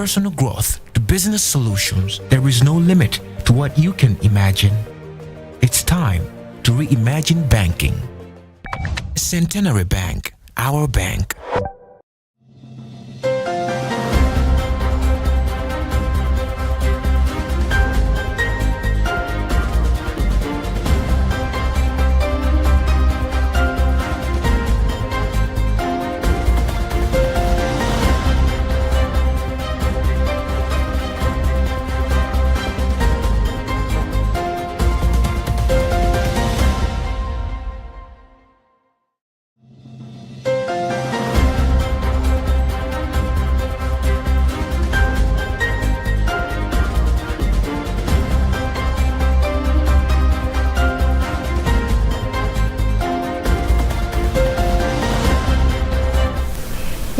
personal growth to business solutions, there is no limit to what you can imagine. It's time to reimagine banking. Centenary Bank, our bank.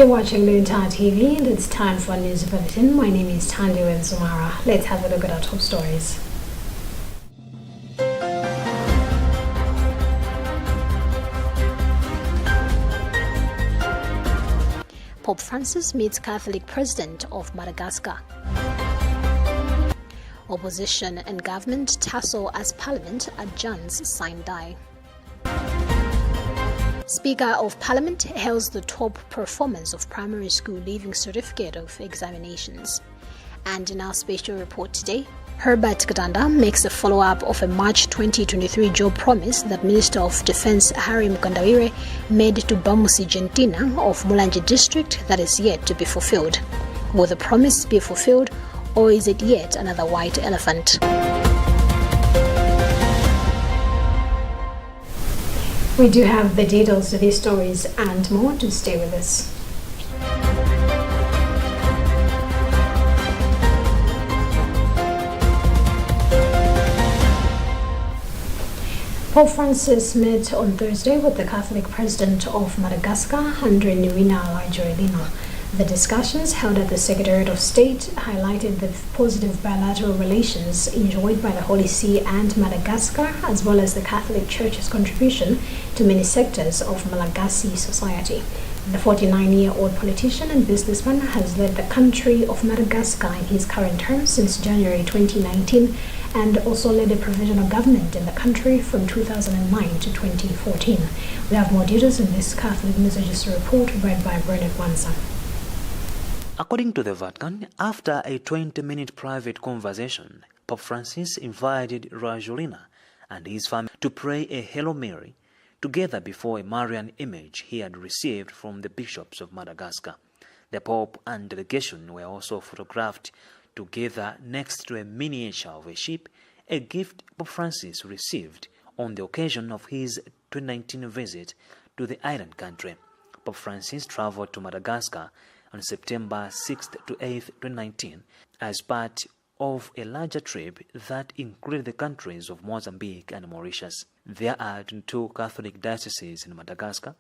You're watching Luntha TV and it's time for a news bulletin. My name is Tandiwe Zumara. Let's have a look at our top stories. Pope Francis meets Catholic President of Madagascar. Opposition and government tussle as Parliament adjourns sine die. Speaker of Parliament hails the top performance of primary school leaving certificate of examinations. And in our special report today, Herbert Gadanda makes a follow-up of a March 2023 job promise that Minister of Defense Harry Mukandawire made to Bamusi Gentina of Mulanje district that is yet to be fulfilled. Will the promise be fulfilled, or is it yet another white elephant? We do have the details of these stories and more, to stay with us. Pope Francis met on Thursday with the Catholic President of Madagascar, Andre Nuina Rajoelina. The discussions held at the Secretariat of State highlighted the positive bilateral relations enjoyed by the Holy See and Madagascar, as well as the Catholic Church's contribution to many sectors of Malagasy society. The 49-year-old politician and businessman has led the country of Madagascar in his current term since January 2019 and also led a provisional government in the country from 2009 to 2014. We have more details in this Catholic Messages report read by Bernard Wanza. According to the Vatican, after a 20-minute private conversation, Pope Francis invited Rajoelina and his family to pray a Hail Mary together before a Marian image he had received from the bishops of Madagascar. The Pope and delegation were also photographed together next to a miniature of a sheep, a gift Pope Francis received on the occasion of his 2019 visit to the island country. Pope Francis traveled to Madagascar on September 6th to 8th, 2019, as part of a larger trip that included the countries of Mozambique and Mauritius. There are 22 Catholic dioceses in Madagascar,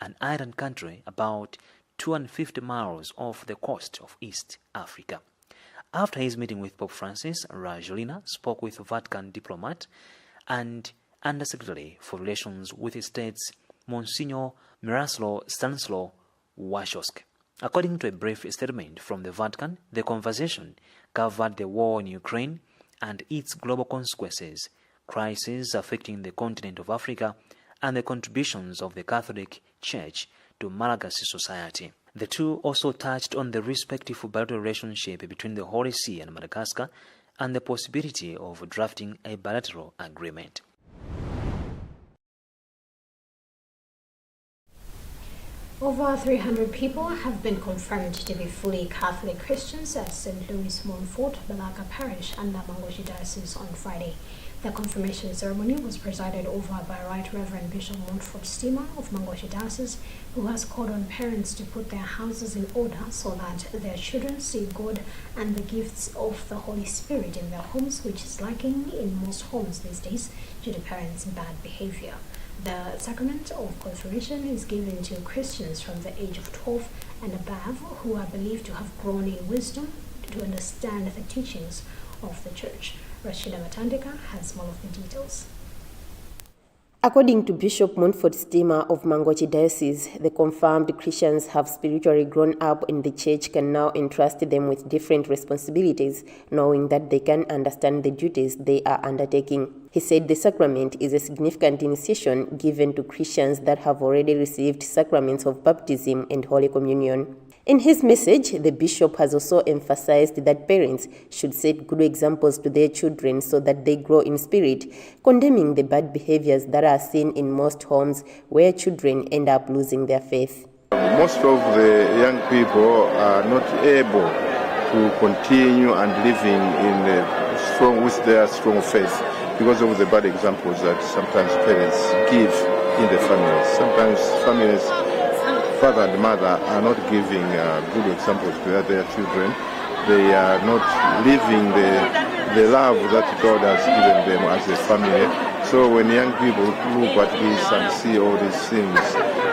an island country about 250 miles off the coast of East Africa. After his meeting with Pope Francis, Rajoelina spoke with Vatican diplomat and Undersecretary for Relations with the States, Monsignor Miroslav Stanislaw Waszczowski. According to a brief statement from the Vatican, the conversation covered the war in Ukraine and its global consequences, crises affecting the continent of Africa, and the contributions of the Catholic Church to Malagasy society. The two also touched on the respective bilateral relationship between the Holy See and Madagascar and the possibility of drafting a bilateral agreement. Over 300 people have been confirmed to be fully Catholic Christians at St. Louis Montfort, Balaga Parish and Namangoshi Diocese on Friday. The confirmation ceremony was presided over by Right Reverend Bishop Montfort Steamer of Mangoshi Diocese, who has called on parents to put their houses in order so that their children see God and the gifts of the Holy Spirit in their homes, which is lacking in most homes these days due to parents' bad behavior. The sacrament of confirmation is given to Christians from the age of 12 and above who are believed to have grown in wisdom to understand the teachings of the Church. Rashida Matandika has more of the details. According to Bishop Montfort Steamer of Mangochi Diocese, the confirmed Christians have spiritually grown up and the church can now entrust them with different responsibilities, knowing that they can understand the duties they are undertaking. He said the sacrament is a significant initiation given to Christians that have already received sacraments of baptism and Holy Communion. In his message, the bishop has also emphasized that parents should set good examples to their children so that they grow in spirit, condemning the bad behaviors that are seen in most homes where children end up losing their faith. Most of the young people are not able to continue and living with their strong faith because of the bad examples that sometimes parents give in the families. Sometimes families, father and mother, are not giving good examples to their children. They are not living the love that God has given them as a family. So when young people look at this and see all these things,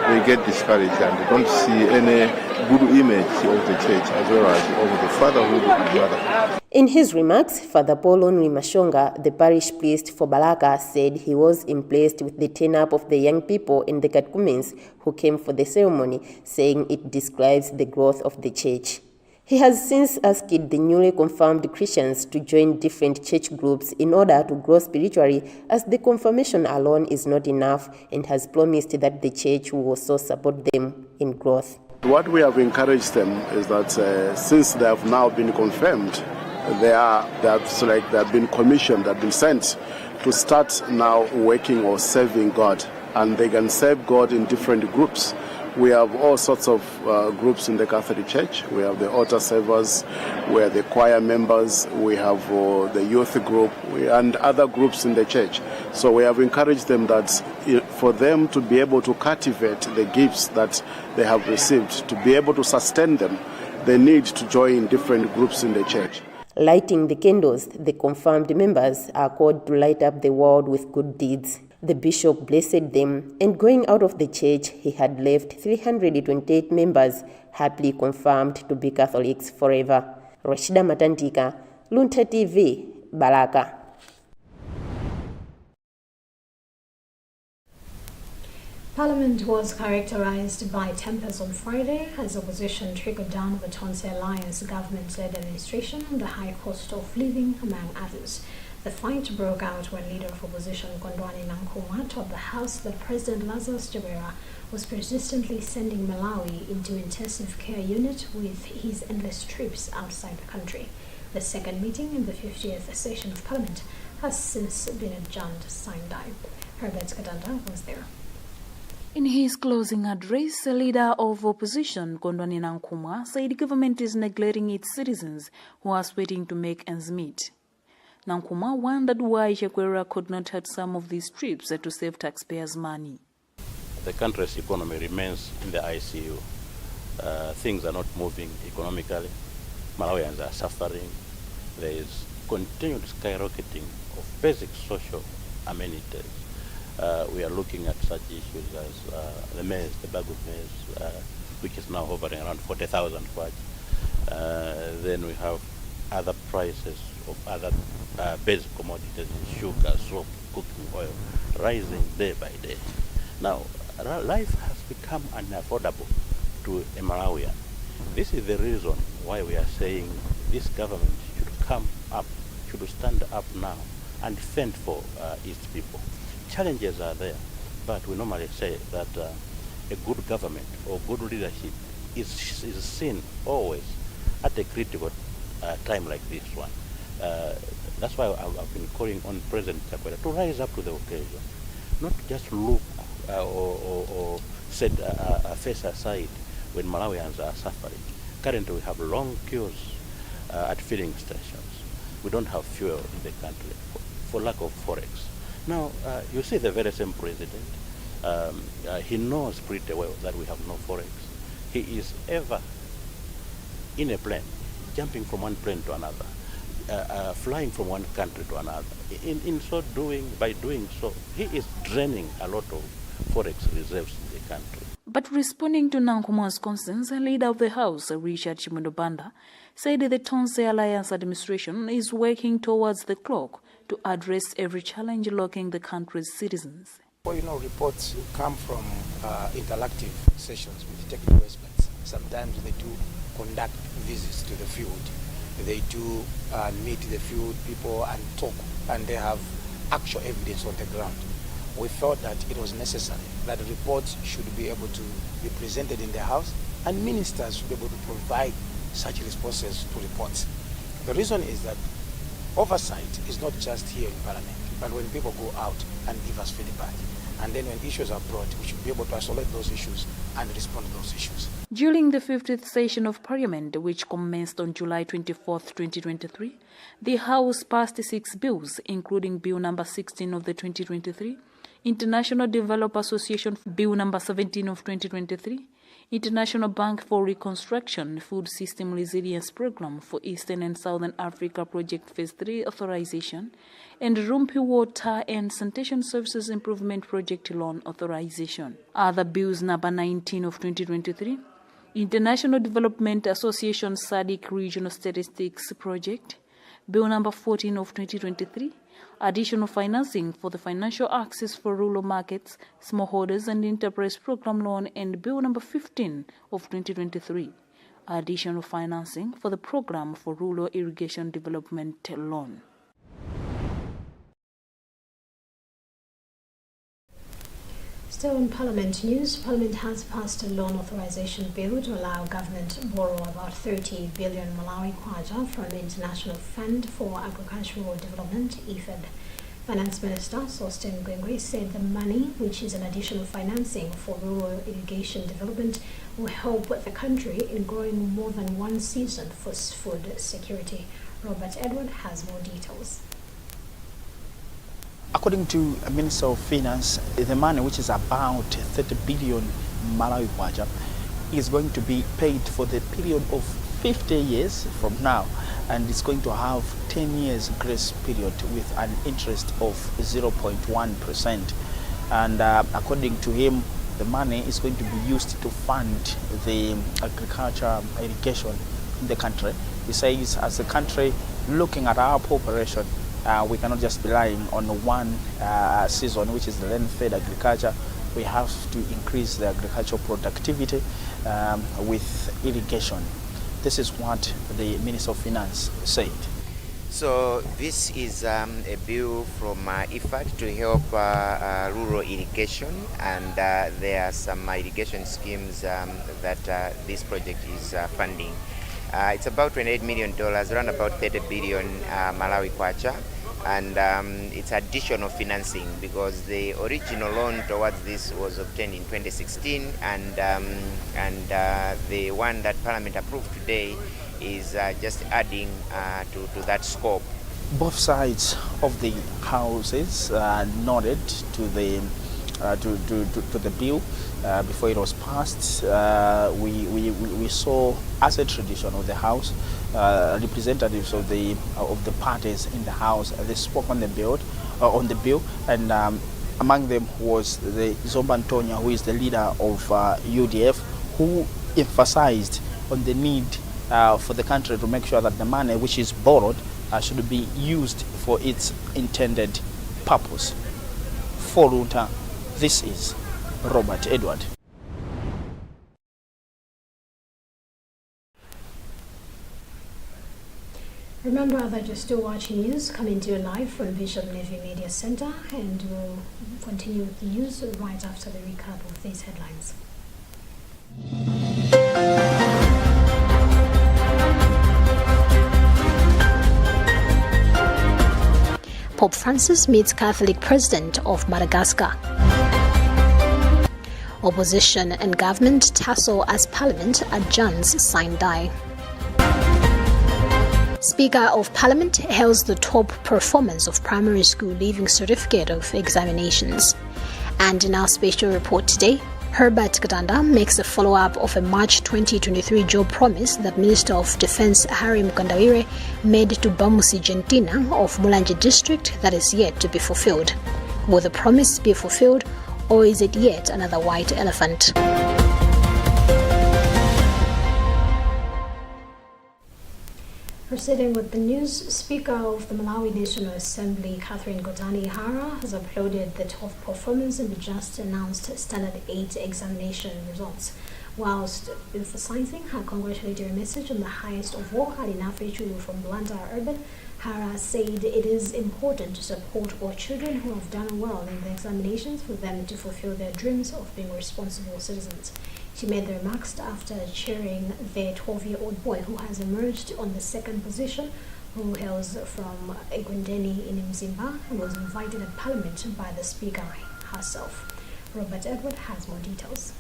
they get discouraged and they don't see any good image of the church as well as of the fatherhood and mother. In his remarks, Father Paul Onwi Mashonga, the parish priest for Balaka, said he was impressed with the turn-up of the young people in the catechumens who came for the ceremony, saying it describes the growth of the church. He has since asked the newly confirmed Christians to join different church groups in order to grow spiritually, as the confirmation alone is not enough, and has promised that the church will also support them in growth. What we have encouraged them is that since they have now been confirmed, they have been commissioned, they have been sent to start now working or serving God, and they can serve God in different groups. We have all sorts of groups in the Catholic Church. We have the altar servers, we have the choir members, we have the youth group, and other groups in the church. So we have encouraged them that for them to be able to cultivate the gifts that they have received, to be able to sustain them, they need to join different groups in the church. Lighting the candles, the confirmed members are called to light up the world with good deeds. The bishop blessed them, and going out of the church, he had left 328 members happily confirmed to be Catholics forever. Rashida Matantika, Luntha TV, Balaka. Parliament was characterized by tempers on Friday as opposition trickled down the Tonse Alliance government-led administration on the high cost of living, among others. The fight broke out when Leader of Opposition Kondwani Nkrumah told the House that President Lazarus Chakwera was persistently sending Malawi into intensive care unit with his endless trips outside the country. The second meeting in the 50th session of Parliament has since been adjourned sine die. Herbert Kadanda was there. In his closing address, the Leader of Opposition Kondwani Nkrumah said the government is neglecting its citizens who are waiting to make ends meet. Nkrumah wondered why Chakwera could not have some of these trips to save taxpayers' money. The country's economy remains in the ICU. Things are not moving economically. Malawians are suffering. There is continued skyrocketing of basic social amenities. We are looking at such issues as the maize, the bag of maize, which is now hovering around 40,000 kwacha. Then we have other prices of other basic commodities, sugar, soap, cooking oil, rising day by day. Now, life has become unaffordable to a Malawian. This is the reason why we are saying this government should come up, should stand up now and fend for its people. Challenges are there, but we normally say that a good government or good leadership is seen always at a critical time like this one. That's why I've been calling on President Chakwera to rise up to the occasion, not just look or set a face aside when Malawians are suffering. Currently, we have long queues at filling stations. We don't have fuel in the country for lack of forex. Now, you see the very same president. He knows pretty well that we have no forex. He is ever in a plane, jumping from one plane to another, flying from one country to another. In so doing, by doing so, he is draining a lot of forex reserves in the country. But responding to Nkrumah's concerns, the Leader of the House, Richard Chimundo Banda, said the Tonse Alliance administration is working towards the clock to address every challenge locking the country's citizens. Well, reports come from interactive sessions with technical experts. Sometimes they do conduct visits to the field. They do meet the field people and talk, and they have actual evidence on the ground. We thought that it was necessary that reports should be able to be presented in the House, and ministers should be able to provide such responses to reports. The reason is that oversight is not just here in Parliament, but when people go out and give us feedback. And then when issues are brought, we should be able to isolate those issues and respond to those issues. During the 50th session of Parliament, which commenced on July 24, 2023, the House passed 6 bills, including Bill number 16 of the 2023, International Development Association Bill number 17 of 2023, International Bank for Reconstruction Food System Resilience Program for Eastern and Southern Africa Project Phase 3 authorization, and Rumpi Water and Sanitation Services Improvement Project Loan authorization. Other bills number 19 of 2023, International Development Association SADC Regional Statistics Project, Bill number 14 of 2023, additional financing for the financial access for rural markets, smallholders and enterprise program loan, and Bill number 15 of 2023, additional financing for the program for rural irrigation development loan. Still in Parliament news, Parliament has passed a loan authorization bill to allow government to borrow about 30 billion Malawi kwacha from the International Fund for Agricultural Development, IFAD. Finance Minister Sostin Gwengwe said the money, which is an additional financing for rural irrigation development, will help the country in growing more than one season for food security. Robert Edward has more details. According to Minister of Finance, the money, which is about 30 billion Malawi kwacha, is going to be paid for the period of 50 years from now, and it's going to have 10 years grace period with an interest of 0.1%. And according to him, the money is going to be used to fund the agriculture irrigation in the country. He says, as a country looking at our population, we cannot just be relying on one season, which is the land-fed agriculture. We have to increase the agricultural productivity with irrigation. This is what the Minister of Finance said. So this is a bill from IFAD to help rural irrigation, and there are some irrigation schemes that this project is funding. It's about $28 million, around about 30 billion Malawi kwacha, and it's additional financing because the original loan towards this was obtained in 2016, and the one that Parliament approved today is just adding to that scope. Both sides of the houses nodded to the bill before it was passed. We saw, as a tradition of the House, representatives of the parties in the House. They spoke on the bill, and among them was the Zomba Ntonya, who is the leader of UDF, who emphasized on the need for the country to make sure that the money which is borrowed should be used for its intended purpose. For Luntha, this is Robert Edward. Remember that you're still watching news coming to you live from Bishop Navy Media Center, and we'll continue with the news right after the recap of these headlines. Pope Francis meets Catholic President of Madagascar. Opposition and government tussle as Parliament adjourns sine die. Speaker of Parliament hails the top performance of primary school leaving certificate of examinations. And in our special report today, Herbert Gadanda makes a follow-up of a March 2023 job promise that Minister of Defense Harry Mukandawire made to Bamusi Gentina of Mulanje district that is yet to be fulfilled. Will the promise be fulfilled, or is it yet another white elephant? Proceeding with the news, Speaker of the Malawi National Assembly, Catherine Godani Hara, has applauded the top performance in the just announced Standard 8 examination results, whilst emphasizing her congratulatory message on the highest of all, Adinafe from Luntha Urban. Hara said it is important to support all children who have done well in the examinations for them to fulfill their dreams of being responsible citizens. She made the remarks after cheering their 12-year-old boy who has emerged on the second position, who hails from Egwendeni in Mzimba and was invited at Parliament by the Speaker herself. Robert Edward has more details.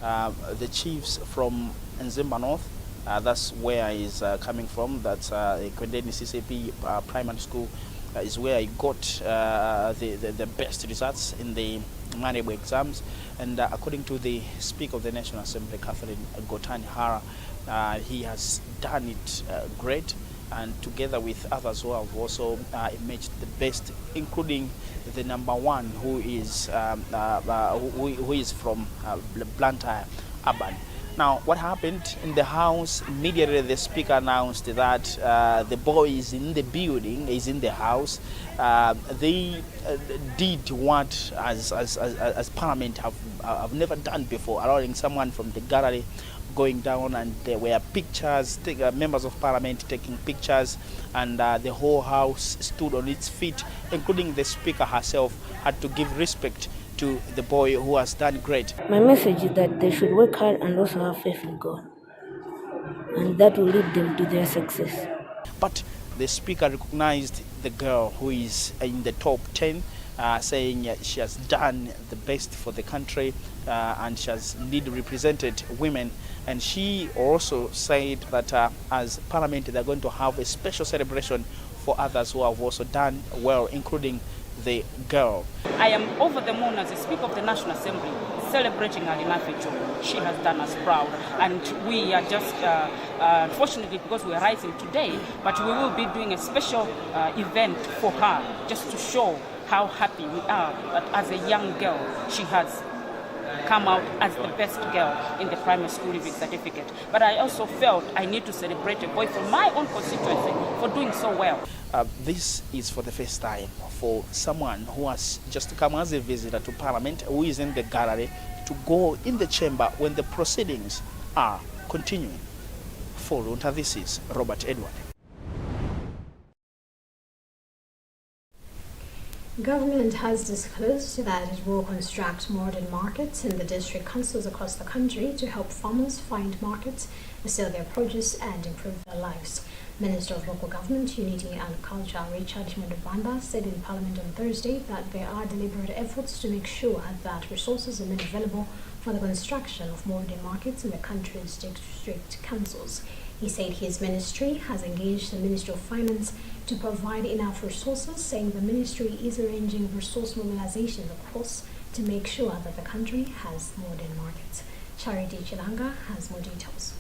The chiefs from Nzimba North, that's where he's coming from. That's Kwendeni CCP Primary School is where he got the best results in the Manebo exams. And according to the Speaker of the National Assembly, Catherine Godani Hara, he has done it great, and together with others who have also emerged the best, including the number one, who is from Luntha Urban. Now, what happened in the House? Immediately the Speaker announced that the boy is in the building, is in the House. They did what as Parliament have never done before, allowing someone from the gallery going down, and there were pictures, members of Parliament taking pictures, and the whole House stood on its feet, including the Speaker herself had to give respect to the boy who has done great. My message is that they should work hard and also have faith in God, and that will lead them to their success. But the Speaker recognized the girl who is in the top 10, saying she has done the best for the country and she has indeed represented women. And she also said that as Parliament, they're going to have a special celebration for others who have also done well, including the girl. I am over the moon as a Speaker of the National Assembly, celebrating Alina Fecho. She has done us proud, and we are just, unfortunately, because we are rising today, but we will be doing a special event for her, just to show how happy we are that as a young girl, she has come out as the best girl in the primary school living certificate. But I also felt I need to celebrate a boy from my own constituency for doing so well. This is for the first time for someone who has just come as a visitor to Parliament, who is in the gallery, to go in the chamber when the proceedings are continuing. For Luntha, this is Robert Edward. Government has disclosed that it will construct modern markets in the district councils across the country to help farmers find markets, sell their produce, and improve their lives. Minister of Local Government, Unity and Culture, Richard Mundubanda, said in Parliament on Thursday that there are deliberate efforts to make sure that resources are made available for the construction of modern markets in the country's district councils. He said his ministry has engaged the Ministry of Finance to provide enough resources, saying the ministry is arranging resource mobilization across to make sure that the country has modern markets. Charity Chilanga has more details.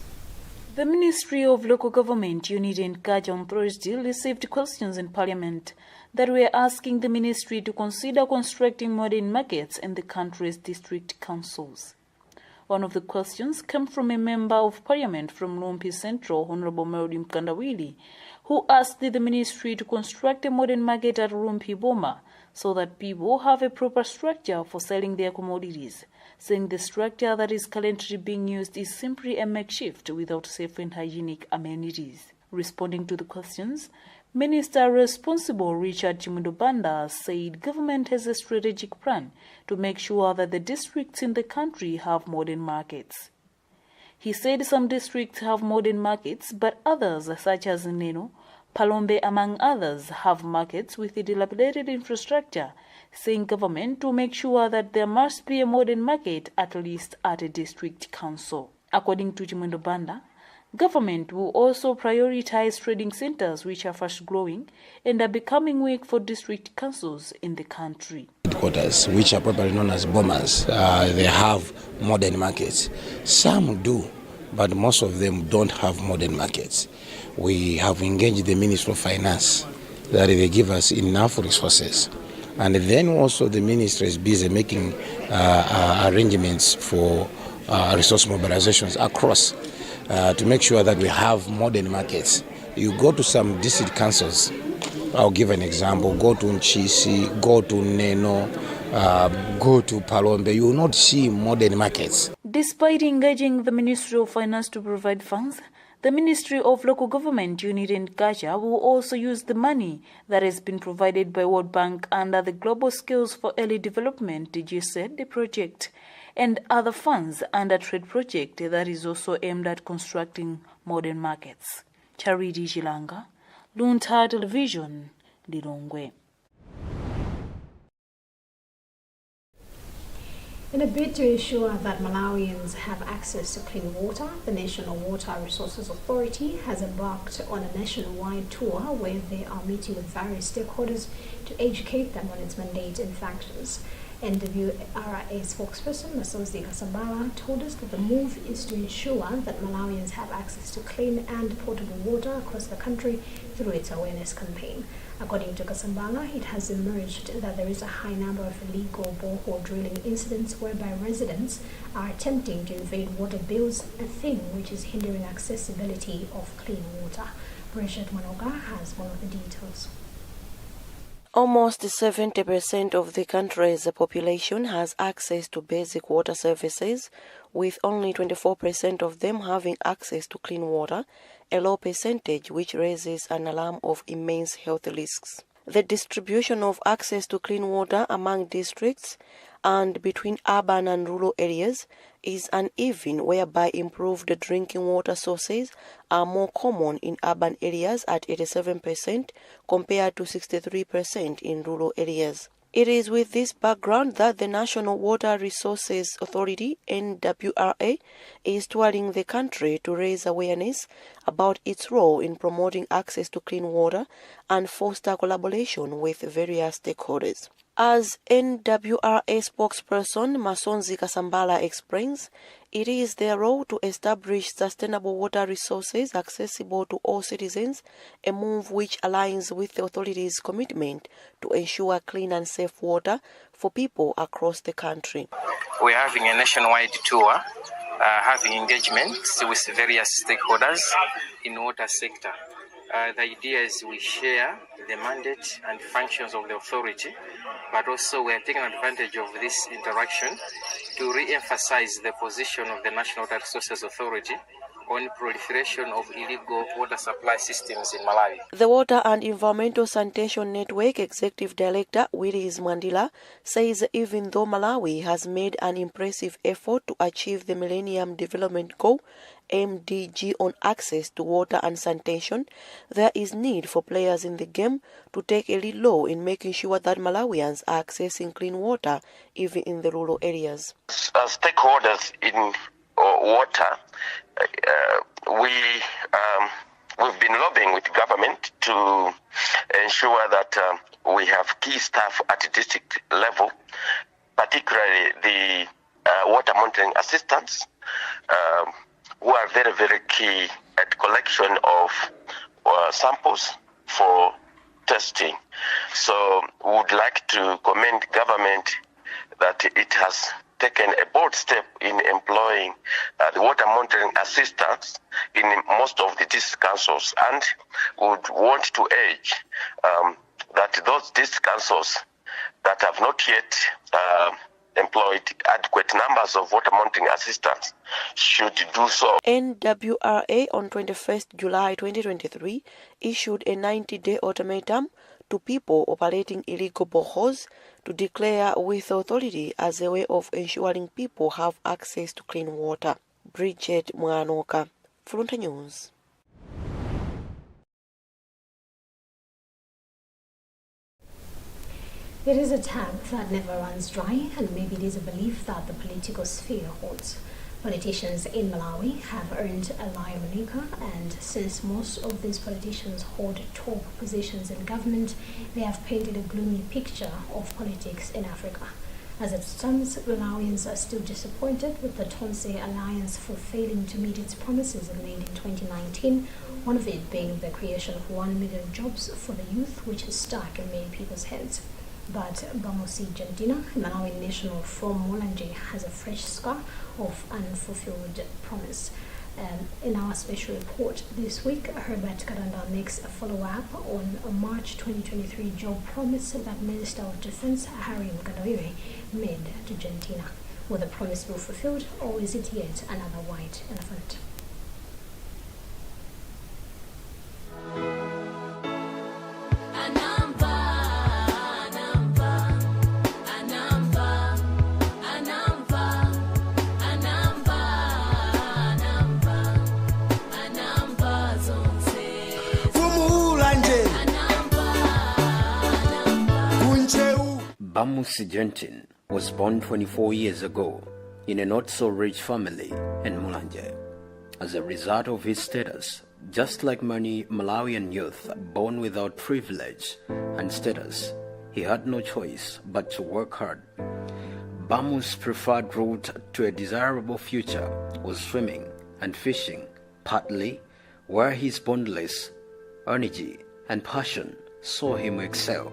The Ministry of Local Government, Unity and Culture on Thursday received questions in Parliament that were asking the ministry to consider constructing modern markets in the country's district councils. One of the questions came from a member of Parliament from Lumpi Central, Honorable Melody Mkandawili, who asked the ministry to construct a modern market at Lumpi Boma so that people have a proper structure for selling their commodities, saying the structure that is currently being used is simply a makeshift without safe and hygienic amenities. Responding to the questions, Minister responsible Richard Mundubanda said government has a strategic plan to make sure that the districts in the country have modern markets. He said some districts have modern markets, but others, such as Neno, Palombe, among others, have markets with a dilapidated infrastructure, saying government to make sure that there must be a modern market at least at a district council. According to Mundubanda, government will also prioritize trading centers which are fast growing and are becoming weak for district councils in the country. Headquarters, which are properly known as bombers, they have modern markets. Some do, but most of them don't have modern markets. We have engaged the Ministry of Finance that they give us enough resources. And then also the ministry is busy making arrangements for resource mobilizations across to make sure that we have modern markets You go to some district councils, I'll give an example, go to Nchisi, go to Neno, go to Palombe, you will not see modern markets. Despite engaging the Ministry of Finance to provide funds, the Ministry of Local Government, Unity and Culture will also use the money that has been provided by World Bank under the Global Skills for Early Development (GSED) project and other funds under Trade Project that is also aimed at constructing modern markets. Charity Chilanga, Luntha Television, Lilongwe. In a bid to ensure that Malawians have access to clean water, the National Water Resources Authority has embarked on a nationwide tour where they are meeting with various stakeholders to educate them on its mandate and factors. NWRA spokesperson Masonzi Kasambala told us that the move is to ensure that Malawians have access to clean and potable water across the country through its awareness campaign. According to Kasambala, it has emerged that there is a high number of illegal borehole drilling incidents whereby residents are attempting to evade water bills, a thing which is hindering accessibility of clean water. Bridget Manoga has more of the details. Almost 70% of the country's population has access to basic water services, with only 24% of them having access to clean water, a low percentage which raises an alarm of immense health risks. The distribution of access to clean water among districts and between urban and rural areas is uneven, whereby improved drinking water sources are more common in urban areas at 87% compared to 63% in rural areas. It is with this background that the National Water Resources Authority, NWRA, is touring the country to raise awareness about its role in promoting access to clean water and foster collaboration with various stakeholders. As NWRA spokesperson Masonzi Kasambala explains, it is their role to establish sustainable water resources accessible to all citizens, a move which aligns with the authority's commitment to ensure clean and safe water for people across the country. We're having a nationwide tour, having engagements with various stakeholders in the water sector. The idea is we share the mandate and functions of the authority, but also we are taking advantage of this interaction to re-emphasize the position of the National Water Resources Authority on proliferation of illegal water supply systems in Malawi. The Water and Environmental Sanitation Network Executive Director Willis Mwandila says even though Malawi has made an impressive effort to achieve the Millennium Development Goal MDG on access to water and sanitation, there is need for players in the game to take a lead role in making sure that Malawians are accessing clean water even in the rural areas. As stakeholders in water, we've been lobbying with government to ensure that we have key staff at district level, particularly the water monitoring assistants, who are very, very key at collection of samples for testing. So we would like to commend government that it has taken a bold step in employing the water monitoring assistants in most of the district councils, and would want to urge that those district councils that have not yet employed adequate numbers of water monitoring assistants should do so. NWRA on 21st July 2023 issued a 90-day ultimatum to people operating illegal boreholes to declare with authority as a way of ensuring people have access to clean water. Bridget Mwanoka, Luntha News. It is a tap that never runs dry, and maybe it is a belief that the political sphere holds. Politicians in Malawi have earned a liar moniker, and since most of these politicians hold top positions in government, they have painted a gloomy picture of politics in Africa. As it stands, Malawians are still disappointed with the Tonse Alliance for failing to meet its promises it made in 2019, one of it being the creation of 1 million jobs for the youth, which is stuck in many people's heads. But Bamosi Gentina, Malawi National from Mulanje, has a fresh scar of unfulfilled promise. In our special report this week, Herbert Kadanda makes a follow-up on a March 2023 job promise that Minister of Defense Harry Mkandawire made to Argentina. Will the promise be fulfilled, or is it yet another white elephant? Bamusi Gentin was born 24 years ago in a not-so-rich family in Mulanje. As a result of his status, just like many Malawian youth born without privilege and status, he had no choice but to work hard. Bamu's preferred route to a desirable future was swimming and fishing, partly where his boundless energy and passion saw him excel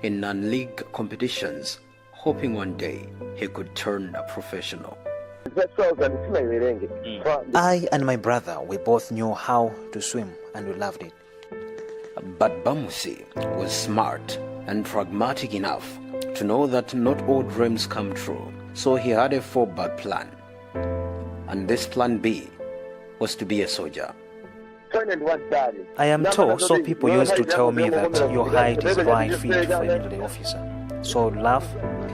in non-league competitions, hoping one day he could turn a professional. I and my brother, we both knew how to swim and we loved it. But Bamusi was smart and pragmatic enough to know that not all dreams come true, so he had a fallback plan. And this plan B was to be a soldier. I am tall, so people used to tell me that your height is right fit for a military officer. So I would laugh.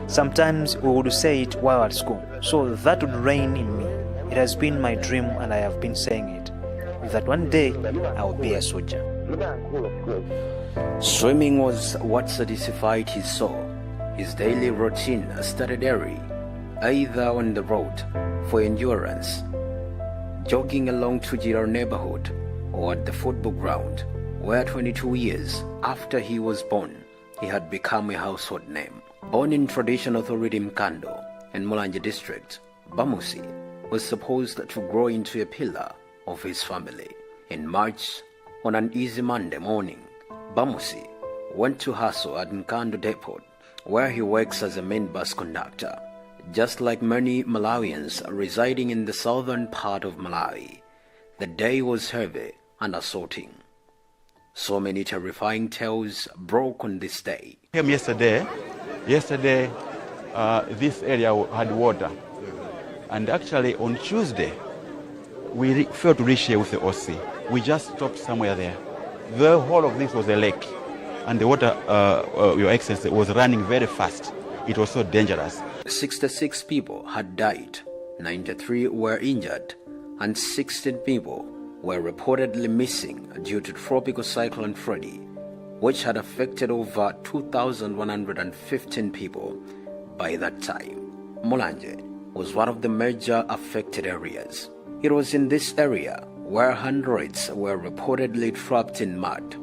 Sometimes we would say it while at school. So that would reign in me. It has been my dream, and I have been saying it, that one day I will be a soldier. Swimming was what satisfied his soul. His daily routine started early, either on the road for endurance, jogging along Tujira neighborhood, or at the football ground, where 22 years after he was born, he had become a household name. Born in Tradition Authority Mkando in Mulanje district, Bamusi was supposed to grow into a pillar of his family. In March, on an easy Monday morning, Bamusi went to hustle at Mkando Depot, where he works as a main bus conductor. Just like many Malawians residing in the southern part of Malawi, the day was heavy and assaulting. So many terrifying tales broke on this day. Came yesterday, this area had water, and actually on Tuesday we failed to reach here with the OC. We just stopped somewhere there. The whole of this was a lake, and the water, Your Excellency, was running very fast. It was so dangerous. 66 people had died, 93 were injured, and 16 people were reportedly missing due to Tropical Cyclone Freddy, which had affected over 2,115 people by that time. Mulanje was one of the major affected areas. It was in this area where hundreds were reportedly trapped in mud.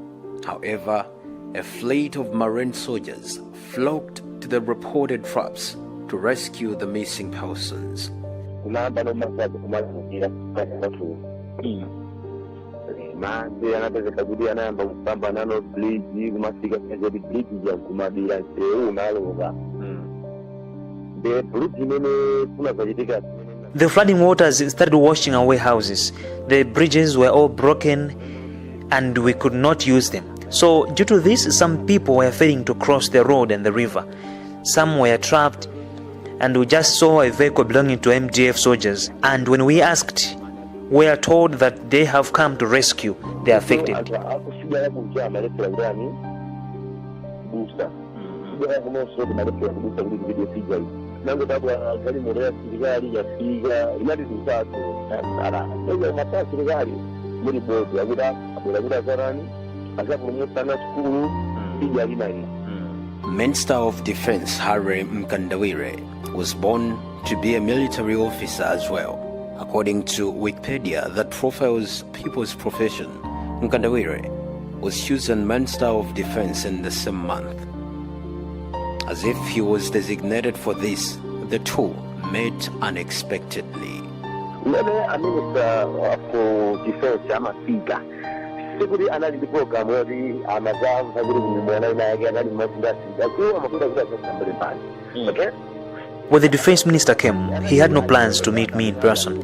However, a fleet of marine soldiers flocked to the reported traps to rescue the missing persons. The flooding waters started washing away houses. The bridges were all broken and we could not use them. So due to this, some people were failing to cross the road and the river. Some were trapped, and we just saw a vehicle belonging to MDF soldiers. And when we asked, we are told that they have come to rescue the affected. Minister of Defense Harry Mkandawire was born to be a military officer as well. According to Wikipedia that profiles people's profession, Mkandawire was chosen Minister of Defense in the same month. As if he was designated for this, the two met unexpectedly. A minister for defense, I'm a speaker. Security analysis program where the Amazon When the defense minister came, he had no plans to meet me in person.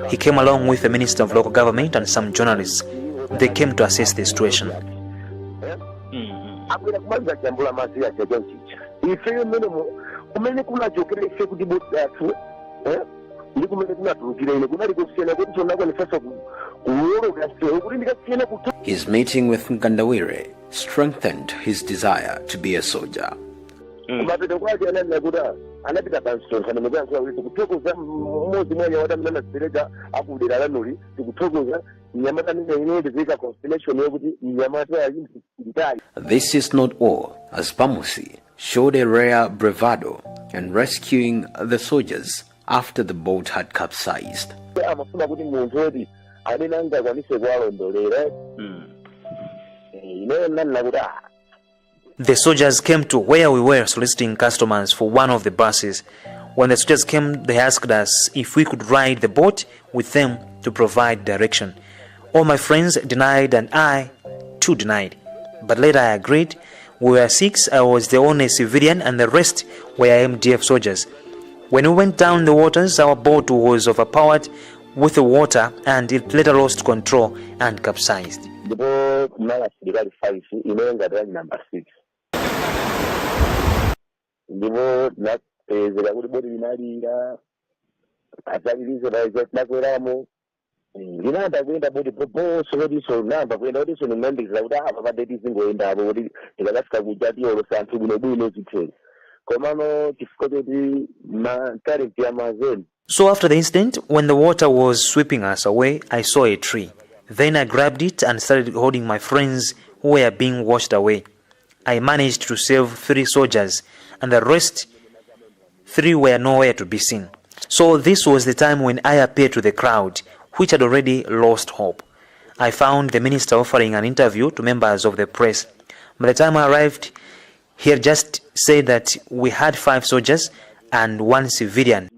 He came along with the Minister of Local Government and some journalists. They came to assess the situation. His meeting with Nkandawire strengthened his desire to be a soldier. This is not all, as Bamusi showed a rare bravado in rescuing the soldiers after the boat had capsized. The soldiers came to where we were soliciting customers for one of the buses. When the soldiers came, they asked us if we could ride the boat with them to provide direction. All my friends denied and I too denied. But later I agreed. We were 6, I was the only civilian and the rest were MDF soldiers. When we went down the waters, our boat was overpowered with the water and it later lost control and capsized. The boat number 5, number 6. The boat not So after the incident, when the water was sweeping us away, I saw a tree. Then I grabbed it and started holding my friends who were being washed away. I managed to save 3 soldiers and the rest 3 were nowhere to be seen. So this was the time when I appeared to the crowd, which had already lost hope. I found the minister offering an interview to members of the press. By the time I arrived, he had just said that we had 5 soldiers and 1 civilian.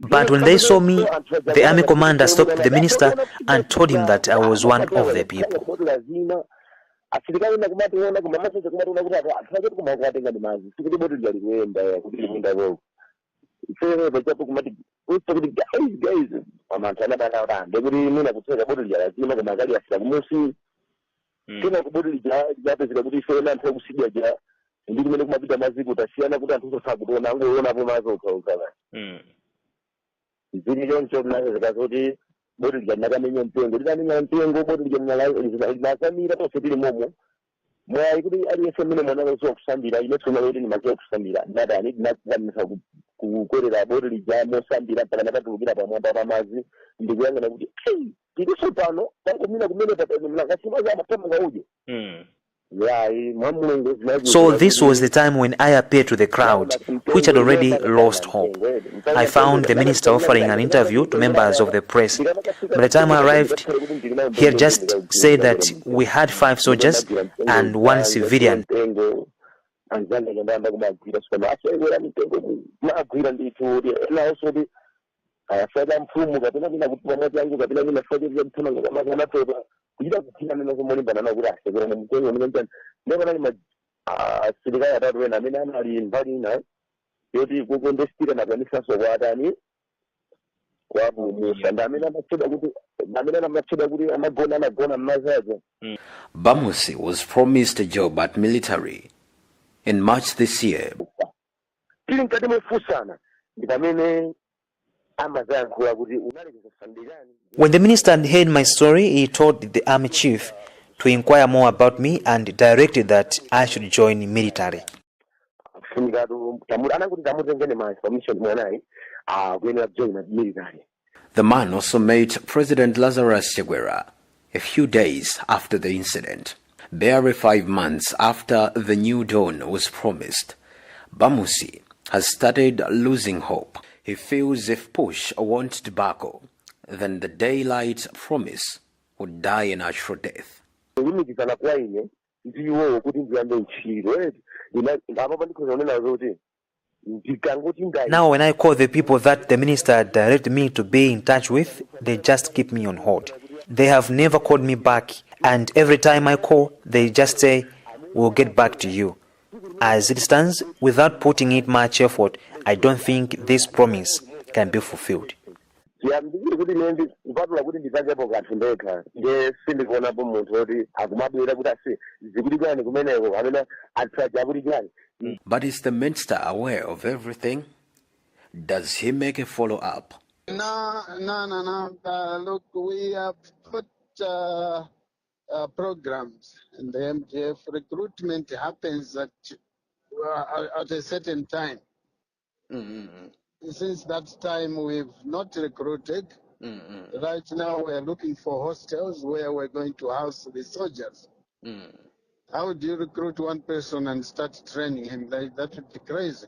But when they saw me, the army commander stopped the minister and told him that I was one of the people. So this was the time when I appeared to the crowd, which had already lost hope. I found the minister offering an interview to members of the press. By the time I arrived, he had just said that we had 5 soldiers and 1 civilian. Bamusi was promised a job at military in March this year. When the minister had heard my story, he told the army chief to inquire more about me and directed that I should join military. The man also met President Lazarus Chakwera a few days after the incident. Barely 5 months after the new dawn was promised, Bamusi has started losing hope. He feels if push won't tobacco, then the daylight promise would die a natural death. Now when I call the people that the minister directed me to be in touch with, they just keep me on hold. They have never called me back, and every time I call, they just say, "We'll get back to you." As it stands, without putting in much effort, I don't think this promise can be fulfilled. ndikiri kuti ine kupatula kuti ndipangepo kanthu ndekha nge sindikuonapo munthu oti akumabwera kuti asi zikulikani kumeneko amene atsaja akulikani. But is the minister aware of everything? Does he make a follow-up? No. Look, we have put programs in the MGF. Recruitment happens at a certain time. Since that time, we've not recruited. Right now, we're looking for hostels where we're going to house the soldiers. How do you recruit one person and start training him? Like, that would be crazy.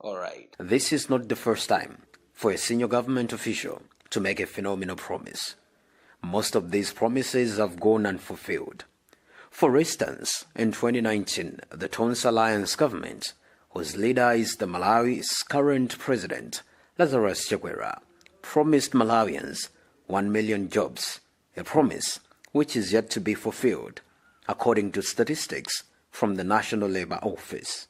All right. This is not the first time for a senior government official to make a phenomenal promise. Most of these promises have gone unfulfilled. For instance, in 2019, the Tonse Alliance government, whose leader is the Malawi's current president, Lazarus Chakwera, promised Malawians 1 million jobs, a promise which is yet to be fulfilled, according to statistics from the National Labour Office.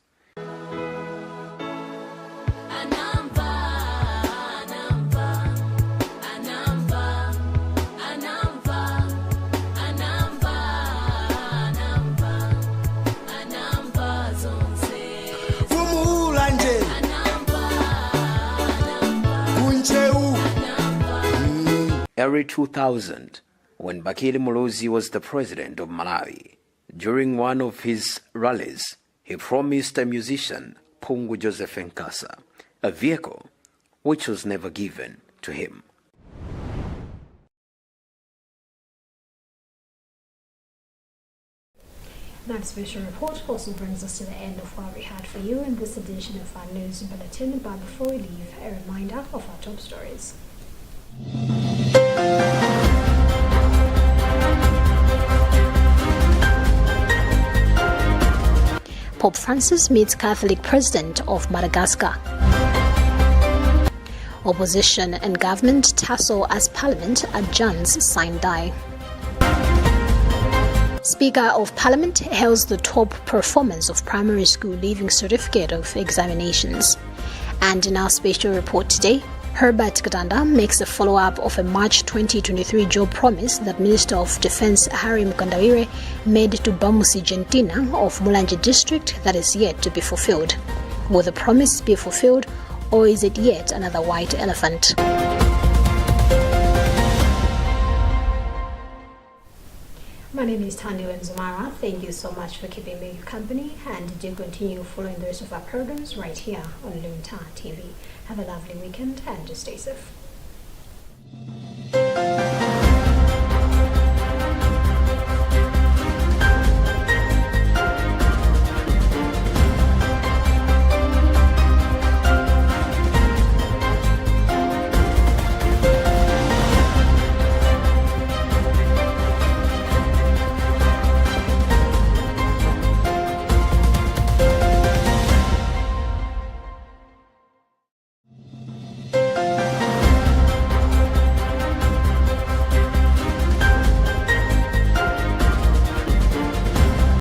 Early 2000, when Bakili Muluzi was the president of Malawi, during one of his rallies, he promised a musician, Pungu Joseph Nkasa, a vehicle which was never given to him. That special report also brings us to the end of what we had for you in this edition of our news bulletin. But before we leave, a reminder of our top stories. Pope Francis meets Catholic President of Madagascar. Opposition and government tussle as Parliament adjourns sine die. Speaker of Parliament hails the top performance of primary school leaving certificate of examinations. And in our special report today, Herbert Kadanda makes a follow-up of a March 2023 job promise that Minister of Defense Harry Mukandawire made to Bamusi Gentina of Mulanje district that is yet to be fulfilled. Will the promise be fulfilled, or is it yet another white elephant? My name is Tanya Wenzumara. Thank you so much for keeping me company, and do continue following the rest of our programs right here on Luntha TV. Have a lovely weekend and just stay safe.